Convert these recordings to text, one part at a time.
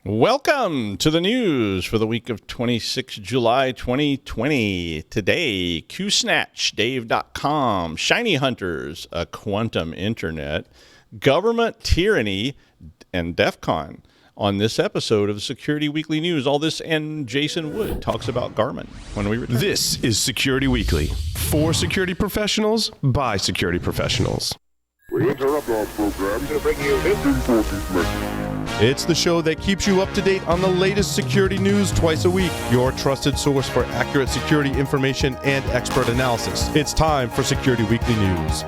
Welcome to the news for the week of 26 July 2020. Today, QSnatch, Dave.com, ShinyHunters, a quantum internet, government tyranny, and DEFCON. On this episode of Security Weekly News, all this and Jason Wood talks about Garmin when we return. This is Security Weekly, for security professionals, by security professionals. We interrupt our program to bring you this important message. It's the show that keeps you up to date on the latest security news twice a week. Your trusted source for accurate security information and expert analysis. It's time for Security Weekly News.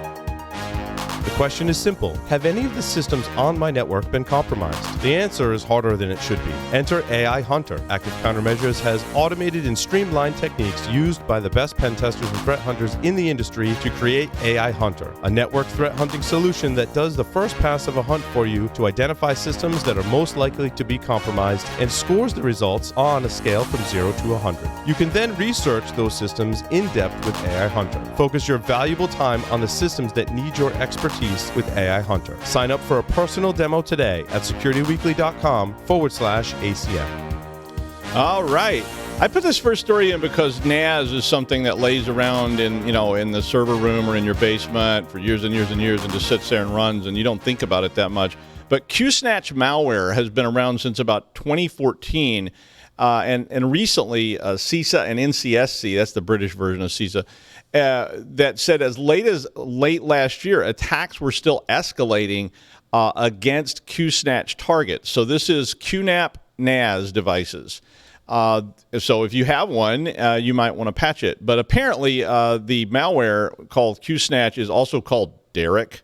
The question is simple. Have any of the systems on my network been compromised? The answer is harder than it should be. Enter AI Hunter. Active Countermeasures has automated and streamlined techniques used by the best pen testers and threat hunters in the industry to create AI Hunter, a network threat hunting solution that does the first pass of a hunt for you to identify systems that are most likely to be compromised and scores the results on a scale from 0 to 100. You can then research those systems in depth with AI Hunter. Focus your valuable time on the systems that need your expertise with AI Hunter. Sign up for a personal demo today at securityweekly.com/ACM. All right. I put this first story in because NAS is something that lays around in the server room or in your basement for years and years and years and just sits there and runs, and you don't think about it that much. But QSnatch Malware has been around since about 2014. And recently, CISA and NCSC, that's the British version of CISA, that said as late last year, attacks were still escalating against QSnatch targets. So this is QNAP NAS devices. So if you have one, you might want to patch it. But apparently, the malware called QSnatch is also called Derek.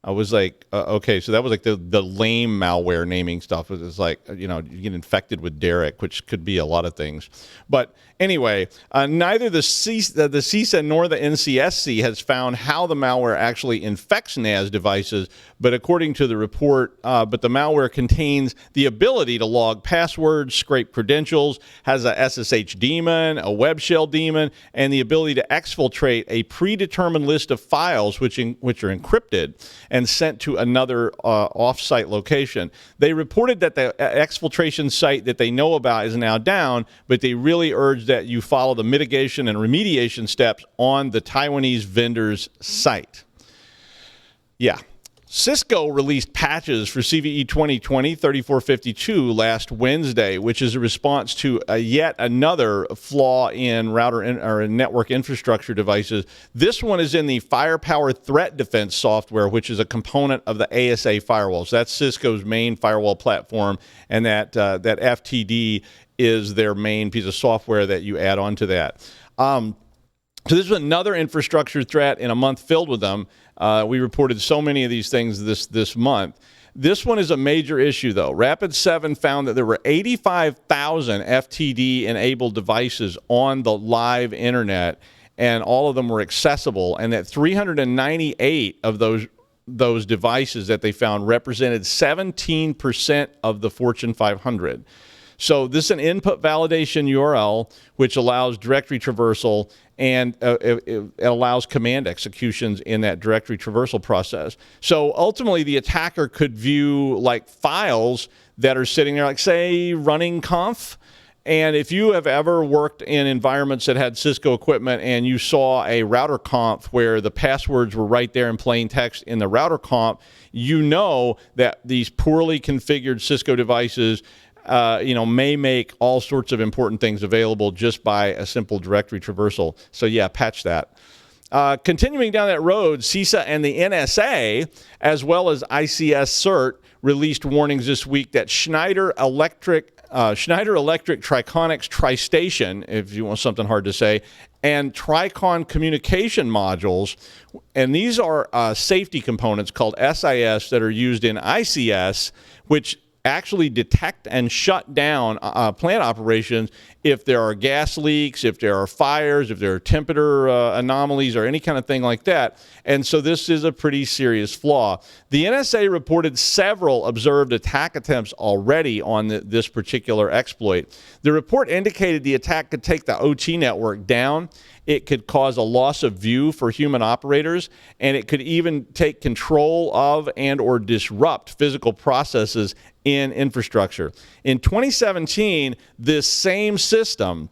I was like, okay, so that was like the lame malware naming stuff. It was like, you get infected with Derek, which could be a lot of things. But anyway, neither the CISA nor the NCSC has found how the malware actually infects NAS devices. But according to the report, but the malware contains the ability to log passwords, scrape credentials, has a SSH daemon, a web shell daemon, and the ability to exfiltrate a predetermined list of files which are encrypted and sent to another off-site location. They reported that the exfiltration site that they know about is now down, but they really urge that you follow the mitigation and remediation steps on the Taiwanese vendor's site. Yeah. Cisco released patches for CVE 2020-3452 last Wednesday, which is a response to yet another flaw in router or network infrastructure devices. This one is in the Firepower Threat Defense software, which is a component of the ASA firewalls. That's Cisco's main firewall platform, and that FTD is their main piece of software that you add on to that. So this is another infrastructure threat in a month filled with them. We reported so many of these things this month. This one is a major issue, though. Rapid7 found that there were 85,000 FTD-enabled devices on the live internet, and all of them were accessible, and that 398 of those devices that they found represented 17% of the Fortune 500. So this is an input validation URL, which allows directory traversal, and it allows command executions in that directory traversal process. So ultimately, the attacker could view like files that are sitting there, like say running conf. And if you have ever worked in environments that had Cisco equipment and you saw a router conf where the passwords were right there in plain text in the router conf, you know that these poorly configured Cisco devices may make all sorts of important things available just by a simple directory traversal. So yeah, patch that. Continuing down that road, CISA and the NSA, as well as ICS CERT, released warnings this week that Schneider Electric Triconics TriStation, if you want something hard to say, and Tricon communication modules, and these are safety components called SIS that are used in ICS, which actually detect and shut down plant operations if there are gas leaks, if there are fires, if there are temperature anomalies or any kind of thing like that. And so this is a pretty serious flaw. The NSA reported several observed attack attempts already on this particular exploit. The report indicated the attack could take the OT network down It could cause a loss of view for human operators, and it could even take control of and or disrupt physical processes in infrastructure. In 2017, this same system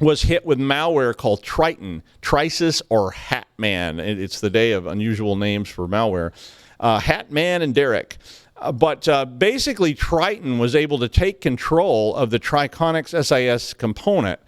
was hit with malware called Triton, Trisis, or Hatman. It's the day of unusual names for malware. Hatman and Derek. But basically, Triton was able to take control of the Triconix SIS component.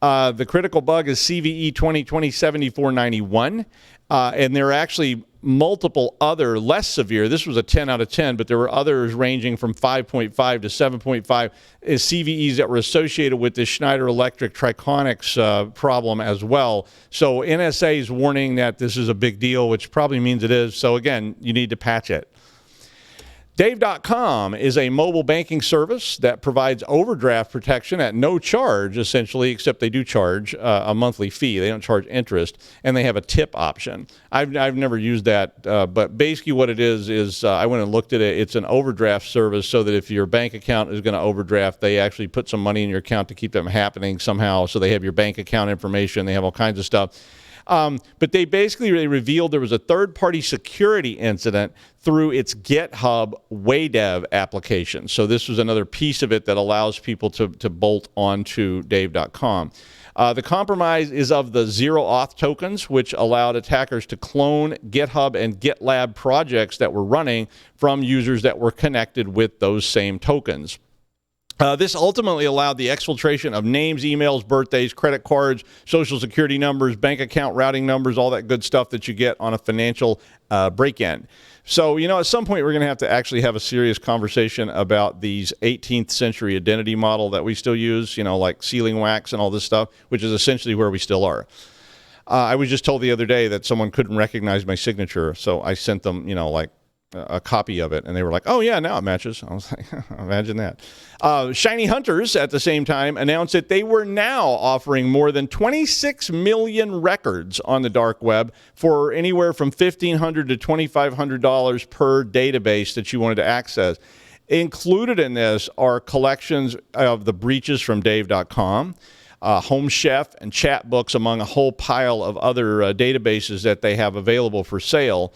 The critical bug is CVE 2020-7491, and there are actually multiple other less severe. This was a 10 out of 10, but there were others ranging from 5.5 to 7.5 CVEs that were associated with this Schneider Electric Triconix problem as well. So NSA is warning that this is a big deal, which probably means it is. So again, you need to patch it. Davecom is a mobile banking service that provides overdraft protection at no charge, essentially, except they do charge a monthly fee. They don't charge interest, and they have a tip option. I've never used that, but basically what it is I went and looked at it. It's an overdraft service so that if your bank account is going to overdraft, they actually put some money in your account to keep them happening somehow. So they have your bank account information. They have all kinds of stuff. But they revealed there was a third-party security incident through its GitHub WayDev application. So this was another piece of it that allows people to bolt onto Dave.com. The compromise is of the zero-auth tokens, which allowed attackers to clone GitHub and GitLab projects that were running from users that were connected with those same tokens. This ultimately allowed the exfiltration of names, emails, birthdays, credit cards, social security numbers, bank account routing numbers, all that good stuff that you get on a financial break-in. So, at some point we're going to have to actually have a serious conversation about these 18th century identity model that we still use, like sealing wax and all this stuff, which is essentially where we still are. I was just told the other day that someone couldn't recognize my signature, so I sent them, a copy of it, and they were like, oh yeah, now it matches. I was like, imagine that. ShinyHunters at the same time announced that they were now offering more than 26 million records on the dark web for anywhere from $1,500 to $2,500 per database that you wanted to access. Included in this are collections of the breaches from Dave.com, Home Chef, and chat books, among a whole pile of other databases that they have available for sale.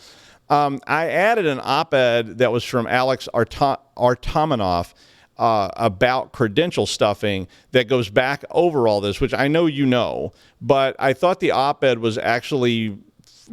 I added an op-ed that was from Alex Artamanoff about credential stuffing that goes back over all this, which I know you know, but I thought the op-ed was actually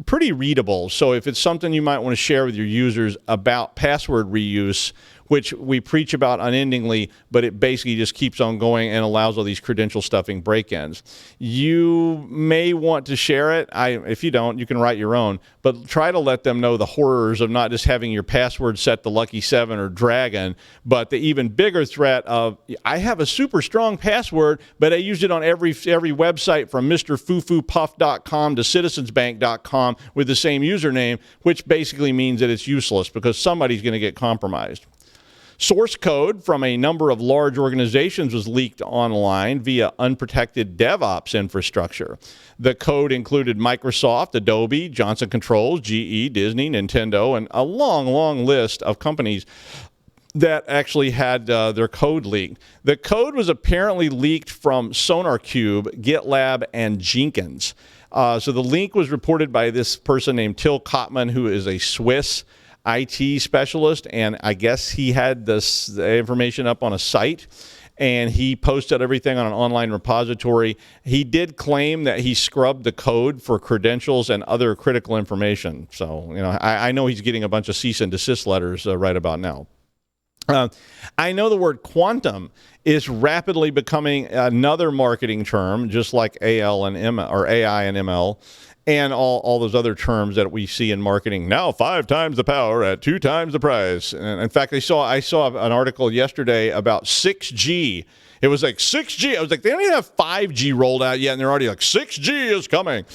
pretty readable. So if it's something you might want to share with your users about password reuse, which we preach about unendingly, but it basically just keeps on going and allows all these credential stuffing break-ins. You may want to share it. If you don't, you can write your own, but try to let them know the horrors of not just having your password set to Lucky 7 or Dragon, but the even bigger threat of, I have a super strong password, but I used it on every website from MrFufuPuff.com to CitizensBank.com with the same username, which basically means that it's useless because somebody's going to get compromised. Source code from a number of large organizations was leaked online via unprotected DevOps infrastructure. The code included Microsoft, Adobe, Johnson Controls, GE, Disney, Nintendo, and a long, long list of companies that actually had their code leaked. The code was apparently leaked from SonarQube, GitLab, and Jenkins. So the leak was reported by this person named Till Kottman, who is a Swiss IT specialist, and I guess he had this information up on a site, and he posted everything on an online repository. He did claim that he scrubbed the code for credentials and other critical information. So, I know he's getting a bunch of cease and desist letters right about now. I know the word quantum is rapidly becoming another marketing term, just like AL and ML, or AI and ML. And all those other terms that we see in marketing. Now 5 times the power at 2 times the price. And in fact, I saw an article yesterday about 6G. It was like 6G. I was like, they don't even have 5G rolled out yet, and they're already like, 6G is coming.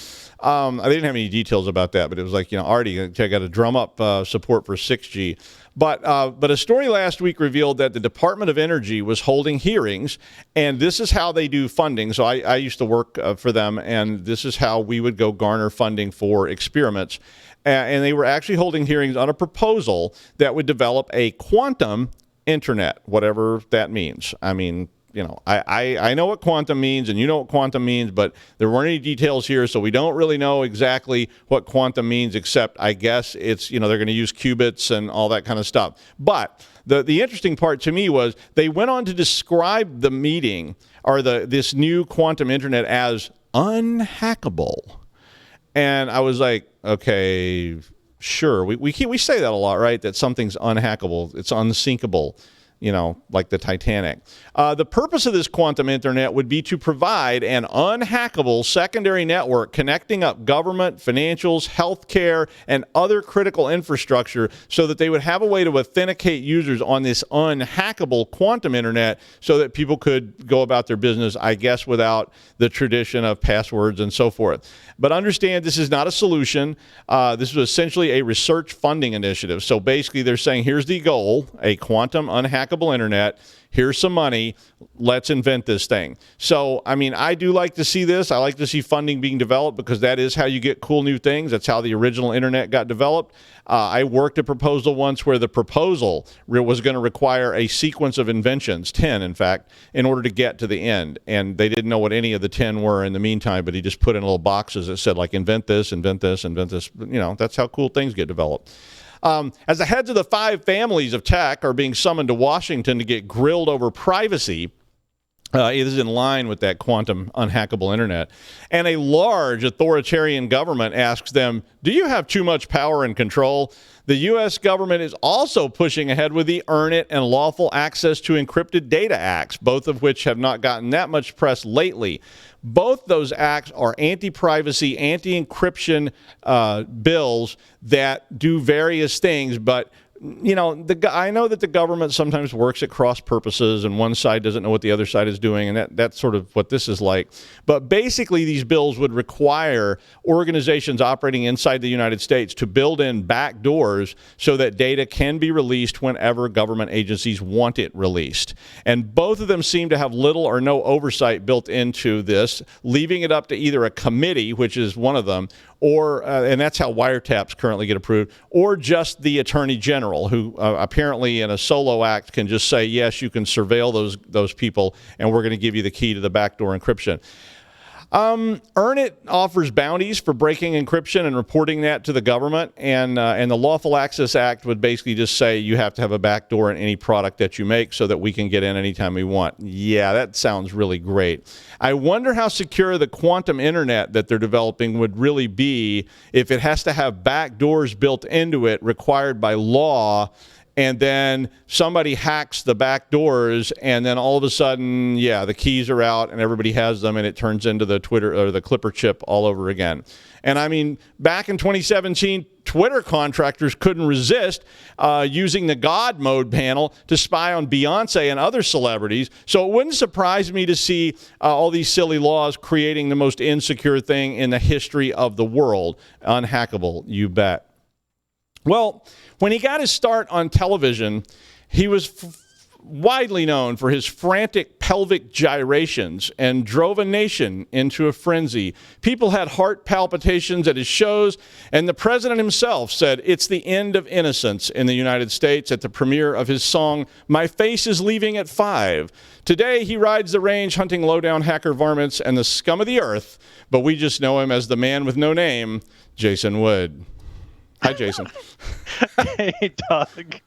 They didn't have any details about that, but it was like, already I got to drum up support for 6G. But a story last week revealed that the Department of Energy was holding hearings, and this is how they do funding. So I used to work for them, and this is how we would go garner funding for experiments. And they were actually holding hearings on a proposal that would develop a quantum internet, whatever that means. I mean, I know what quantum means, and you know what quantum means, but there weren't any details here, so we don't really know exactly what quantum means, except I guess it's, they're going to use qubits and all that kind of stuff. But the interesting part to me was they went on to describe the meeting or this new quantum internet as unhackable. And I was like, okay, sure. We say that a lot, right? That something's unhackable. It's unsinkable, like the Titanic. The purpose of this quantum internet would be to provide an unhackable secondary network connecting up government, financials, healthcare, and other critical infrastructure so that they would have a way to authenticate users on this unhackable quantum internet so that people could go about their business, I guess, without the tradition of passwords and so forth. But understand, this is not a solution. This was essentially a research funding initiative. So basically they're saying, here's the goal, a quantum unhackable internet. Here's some money. Let's invent this thing. So, I do like to see this. I like to see funding being developed because that is how you get cool new things. That's how the original internet got developed. I worked a proposal once where the proposal was going to require a sequence of inventions, 10 in fact, in order to get to the end. And they didn't know what any of the 10 were in the meantime, but he just put in little boxes that said, like, invent this, invent this, invent this. That's how cool things get developed. As the heads of the 5 families of tech are being summoned to Washington to get grilled over privacy, it is in line with that quantum unhackable internet, and a large authoritarian government asks them, do you have too much power and control? The U.S. government is also pushing ahead with the Earn It and Lawful Access to Encrypted Data Acts, both of which have not gotten that much press lately. Both those acts are anti-privacy, anti-encryption bills that do various things, but I know that the government sometimes works at cross purposes and one side doesn't know what the other side is doing, and that's sort of what this is like. But basically, these bills would require organizations operating inside the United States to build in back doors so that data can be released whenever government agencies want it released. And both of them seem to have little or no oversight built into this, leaving it up to either a committee, which is one of them, or and that's how wiretaps currently get approved, or just the Attorney General, who apparently in a solo act can just say, yes, you can surveil those people, and we're going to give you the key to the backdoor encryption. Earn It offers bounties for breaking encryption and reporting that to the government, and the Lawful Access Act would basically just say you have to have a backdoor in any product that you make so that we can get in anytime we want. Yeah, that sounds really great. I wonder how secure the quantum internet that they're developing would really be if it has to have backdoors built into it required by law, and then somebody hacks the back doors, and then all of a sudden, the keys are out and everybody has them, and it turns into the Twitter or the Clipper chip all over again. And back in 2017, Twitter contractors couldn't resist using the God mode panel to spy on Beyonce and other celebrities. So it wouldn't surprise me to see all these silly laws creating the most insecure thing in the history of the world. Unhackable, you bet. Well, when he got his start on television, he was widely known for his frantic pelvic gyrations and drove a nation into a frenzy. People had heart palpitations at his shows, and the president himself said it's the end of innocence in the United States at the premiere of his song, My Face is Leaving at 5. Today, he rides the range hunting low-down hacker varmints and the scum of the earth, but we just know him as the man with no name, Jason Wood. Hi, Jason. Hey, Doug.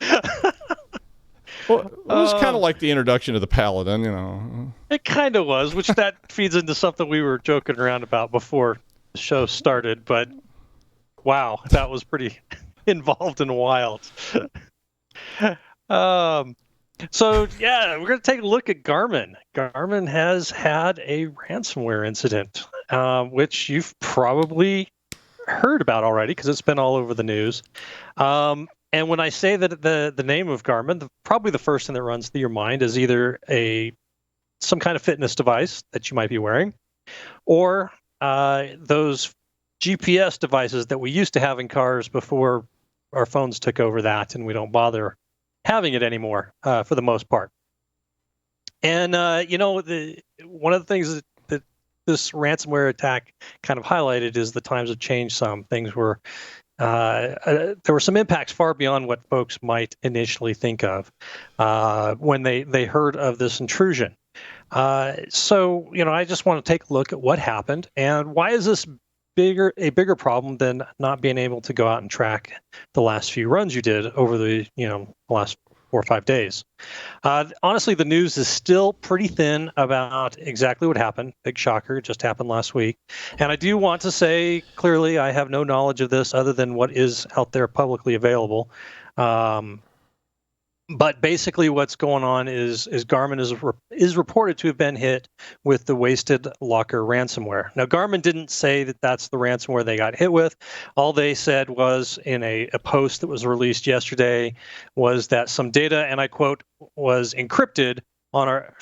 Well, it was kind of like the introduction to the Paladin, It kind of was, which that feeds into something we were joking around about before the show started. But wow, that was pretty involved and wild. So yeah, we're going to take a look at Garmin. Garmin has had a ransomware incident, which you've probably heard about already because it's been all over the news. And when I say that the name of Garmin, probably the first thing that runs through your mind is either some kind of fitness device that you might be wearing, or those GPS devices that we used to have in cars before our phones took over that, and we don't bother having it anymore for the most part. And one of the things that this ransomware attack kind of highlighted is the times have changed some. Things were there were some impacts far beyond what folks might initially think of when they heard of this intrusion. So, I just want to take a look at what happened and why is this a bigger problem than not being able to go out and track the last few runs you did over the last 4 or 5 days. Honestly, the news is still pretty thin about exactly what happened. Big shocker, it just happened last week. And I do want to say clearly I have no knowledge of this other than what is out there publicly available. But basically what's going on is Garmin is reported to have been hit with the Wasted Locker ransomware. Now, Garmin didn't say that that's the ransomware they got hit with. All they said was in a post that was released yesterday was that some data, and I quote, was encrypted on our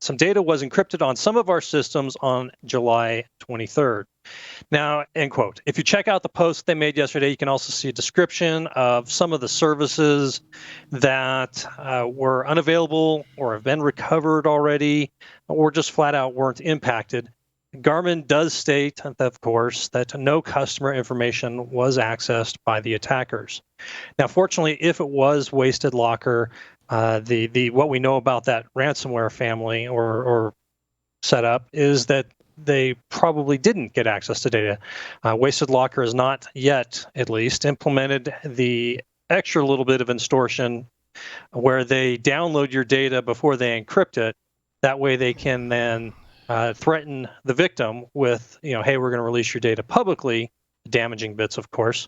some data was encrypted on some of our systems on July 23rd. Now, end quote. If you check out the post they made yesterday, you can also see a description of some of the services that were unavailable or have been recovered already, or just flat out weren't impacted. Garmin does state, of course, that no customer information was accessed by the attackers. Now, fortunately, if it was Wasted Locker, the what we know about that ransomware family or setup is that they probably didn't get access to data. Wasted Locker has not yet, at least, implemented the extra little bit of extortion where they download your data before they encrypt it. That way they can then threaten the victim with, hey, we're going to release your data publicly, damaging bits, of course,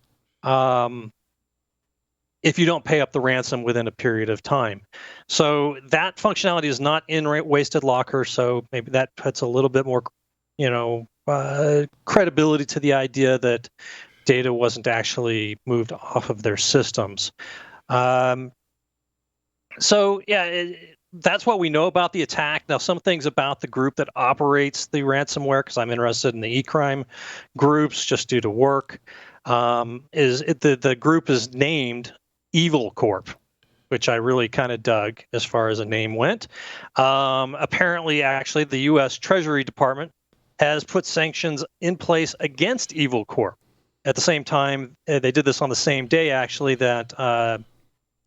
if you don't pay up the ransom within a period of time. So that functionality is not in Wasted Locker, so maybe that puts a little bit more credibility to the idea that data wasn't actually moved off of their systems. So yeah, that's what we know about the attack. Now, some things about the group that operates the ransomware, because I'm interested in the e-crime groups just due to work, the group is named Evil Corp, which I really kind of dug as far as a name went. Apparently, actually, the U.S. Treasury Department has put sanctions in place against Evil Corp. At the same time, they did this on the same day, actually, that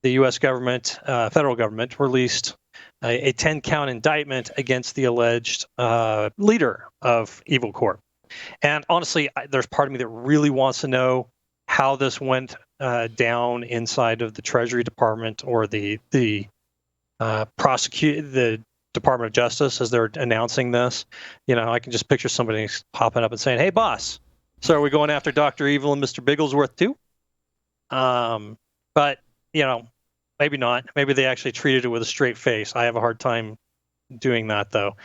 the U.S. government, federal government, released a 10-count indictment against the alleged leader of Evil Corp. And honestly, there's part of me that really wants to know how this went down inside of the Treasury Department or the Department of Justice as they're announcing this. I can just picture somebody popping up and saying, "Hey, boss, so are we going after Dr. Evil and Mr. Bigglesworth too?" But maybe not. Maybe they actually treated it with a straight face. I have a hard time doing that, though.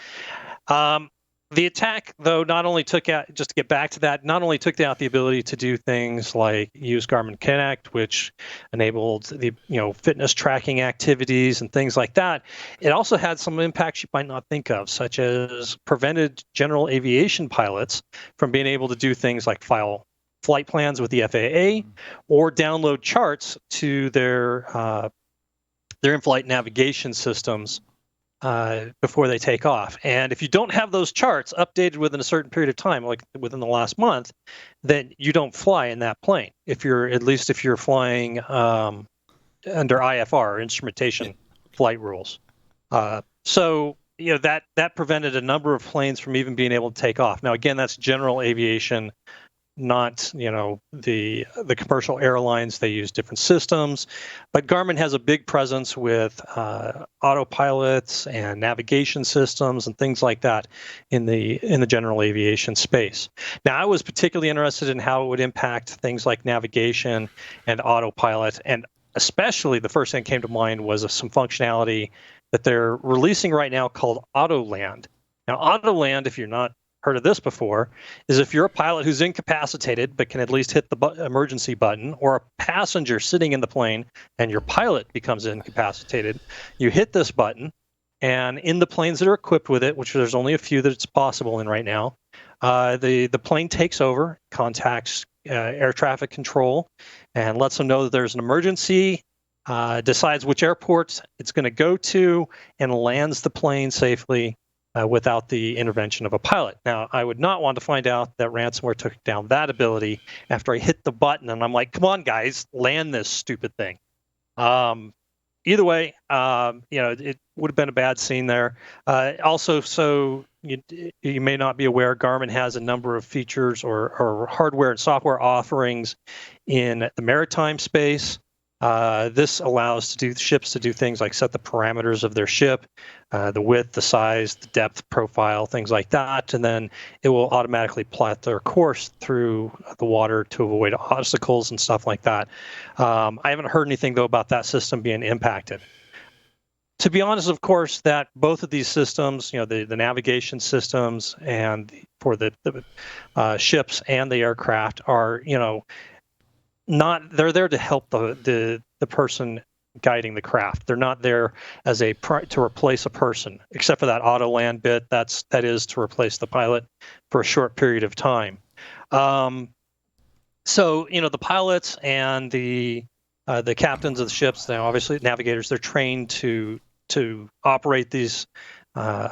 The attack, though, not only took out, just to get back to that, not only took out the ability to do things like use Garmin Connect, which enabled the fitness tracking activities and things like that. It also had some impacts you might not think of, such as prevented general aviation pilots from being able to do things like file flight plans with the FAA or download charts to their in-flight navigation systems before they take off. And if you don't have those charts updated within a certain period of time, like within the last month, then you don't fly in that plane. If you're flying under IFR, instrumentation flight rules. So that prevented a number of planes from even being able to take off. Now, again, that's general aviation, not the commercial airlines. They use different systems, but Garmin has a big presence with autopilots and navigation systems and things like that in the general aviation space. Now, I was particularly interested in how it would impact things like navigation and autopilot, and especially the first thing that came to mind was some functionality that they're releasing right now called AutoLand. Now, AutoLand, if you're not heard of this before, is if you're a pilot who's incapacitated but can at least hit the emergency button, or a passenger sitting in the plane and your pilot becomes incapacitated, you hit this button, and in the planes that are equipped with it, which there's only a few that it's possible in right now, the plane takes over, contacts air traffic control, and lets them know that there's an emergency, decides which airport it's going to go to, and lands the plane safely without the intervention of a pilot. Now, I would not want to find out that ransomware took down that ability after I hit the button and I'm like, come on, guys, land this stupid thing. Either way, it would have been a bad scene there. Also, so you may not be aware, Garmin has a number of features or hardware and software offerings in the maritime space. This allows ships to do things like set the parameters of their ship, the width, the size, the depth profile, things like that, and then it will automatically plot their course through the water to avoid obstacles and stuff like that. I haven't heard anything, though, about that system being impacted. To be honest, of course, that both of these systems, the navigation systems and for the ships and the aircraft are, they're there to help the person guiding the craft. They're not there as to replace a person, except for that auto land bit. That is to replace the pilot for a short period of time. So the pilots and the captains of the ships, now obviously navigators, they're trained to operate these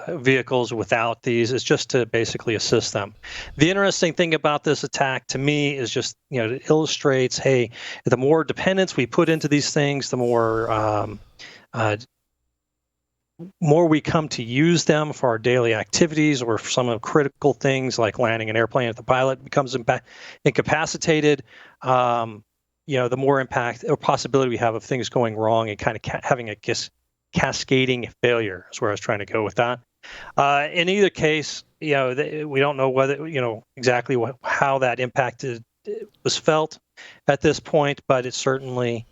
vehicles without these. Is just to basically assist them. The interesting thing about this attack to me is just, it illustrates, hey, the more dependence we put into these things, the more we come to use them for our daily activities or for some of the critical things like landing an airplane if the pilot becomes incapacitated. The more impact or possibility we have of things going wrong and kind of having a cascading failure is where I was trying to go with that. In either case, we don't know whether, exactly how that impacted was felt at this point, but it certainly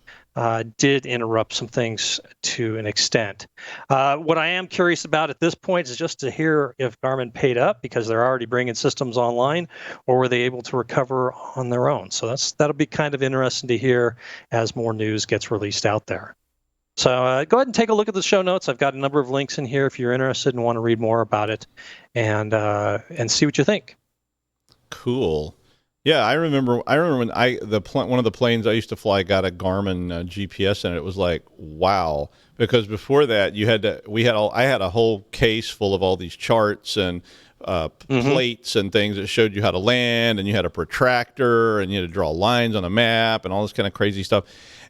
did interrupt some things to an extent. What I am curious about at this point is just to hear if Garmin paid up because they're already bringing systems online, or were they able to recover on their own? So that'll be kind of interesting to hear as more news gets released out there. So go ahead and take a look at the show notes. I've got a number of links in here if you're interested and want to read more about it, and see what you think. Cool. Yeah, I remember when one of the planes I used to fly got a Garmin GPS in it. It was like, wow, because before that I had a whole case full of all these charts and plates and things that showed you how to land, and you had a protractor and you had to draw lines on a map and all this kind of crazy stuff.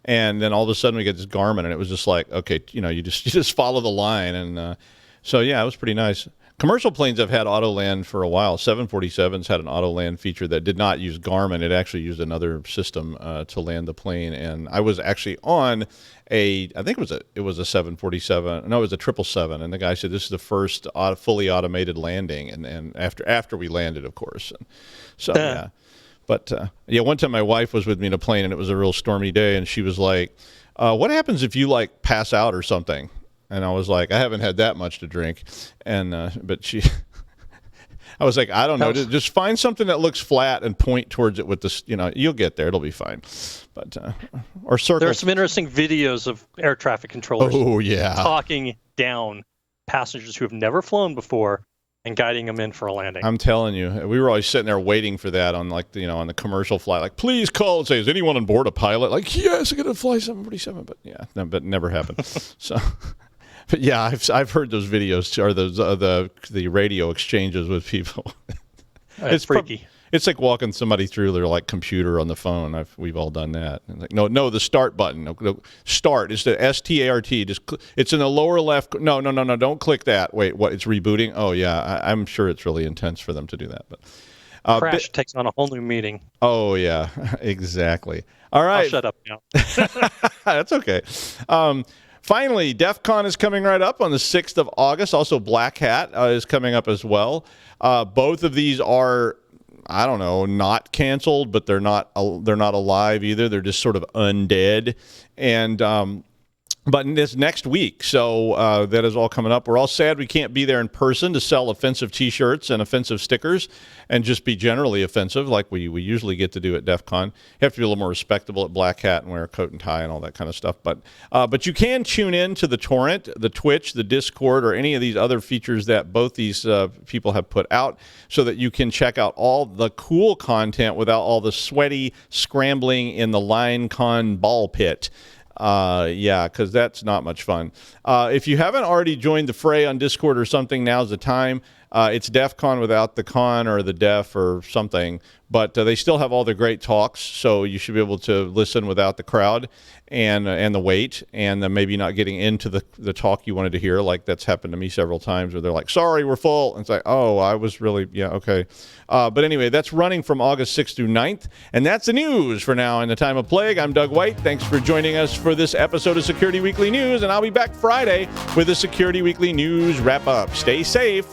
And then all of a sudden we get this Garmin, and it was just like, okay, you just follow the line. And so, yeah, it was pretty nice. Commercial planes have had auto land for a while. 747s had an auto land feature that did not use Garmin. It actually used another system to land the plane. And I was actually on I think it was a 747. No, it was a 777. And the guy said, this is the first fully automated landing. And after we landed, of course. And so, yeah. But, one time my wife was with me in a plane, and it was a real stormy day, and she was like, what happens if you, pass out or something? And I was like, I haven't had that much to drink. And but I was like, I don't know. Just find something that looks flat and point towards it with this, you'll get there. It'll be fine. But or circle. There are some interesting videos of air traffic controllers talking down passengers who have never flown before and guiding them in for a landing. I'm telling you, we were always sitting there waiting for that on on the commercial flight. Please call and say, is anyone on board a pilot? Yes, I'm going to fly 747, but it never happened. So, but yeah, I've heard those videos or those the radio exchanges with people. It's freaky. It's like walking somebody through their computer on the phone. We've all done that. No, the start button. No, start is the START. It's in the lower left. No, don't click that. Wait, what? It's rebooting. Oh yeah, I'm sure it's really intense for them to do that. But Crash takes on a whole new meaning. Oh yeah, exactly. All right, I'll shut up now. That's okay. Finally, DEFCON is coming right up on the 6th of August. Also, Black Hat is coming up as well. Both of these are, I don't know, not canceled, but they're not alive either. They're just sort of undead. And but in this next week, so that is all coming up. We're all sad we can't be there in person to sell offensive T-shirts and offensive stickers and just be generally offensive like we usually get to do at DEF CON. You have to be a little more respectable at Black Hat and wear a coat and tie and all that kind of stuff. But you can tune in to the torrent, the Twitch, the Discord, or any of these other features that both these people have put out so that you can check out all the cool content without all the sweaty scrambling in the LineCon ball pit Yeah, because that's not much fun. If you haven't already joined the fray on Discord or something, now's the time. It's DEFCON without the con or the def or something, but they still have all the great talks, so you should be able to listen without the crowd and the wait, and then maybe not getting into the talk you wanted to hear. Like that's happened to me several times where they're like, sorry, we're full. And it's like, oh, I was really, yeah, okay. But anyway, that's running from August 6th through 9th, and that's the news for now in the time of plague. I'm Doug White. Thanks for joining us for this episode of Security Weekly News, and I'll be back Friday with the Security Weekly News wrap-up. Stay safe.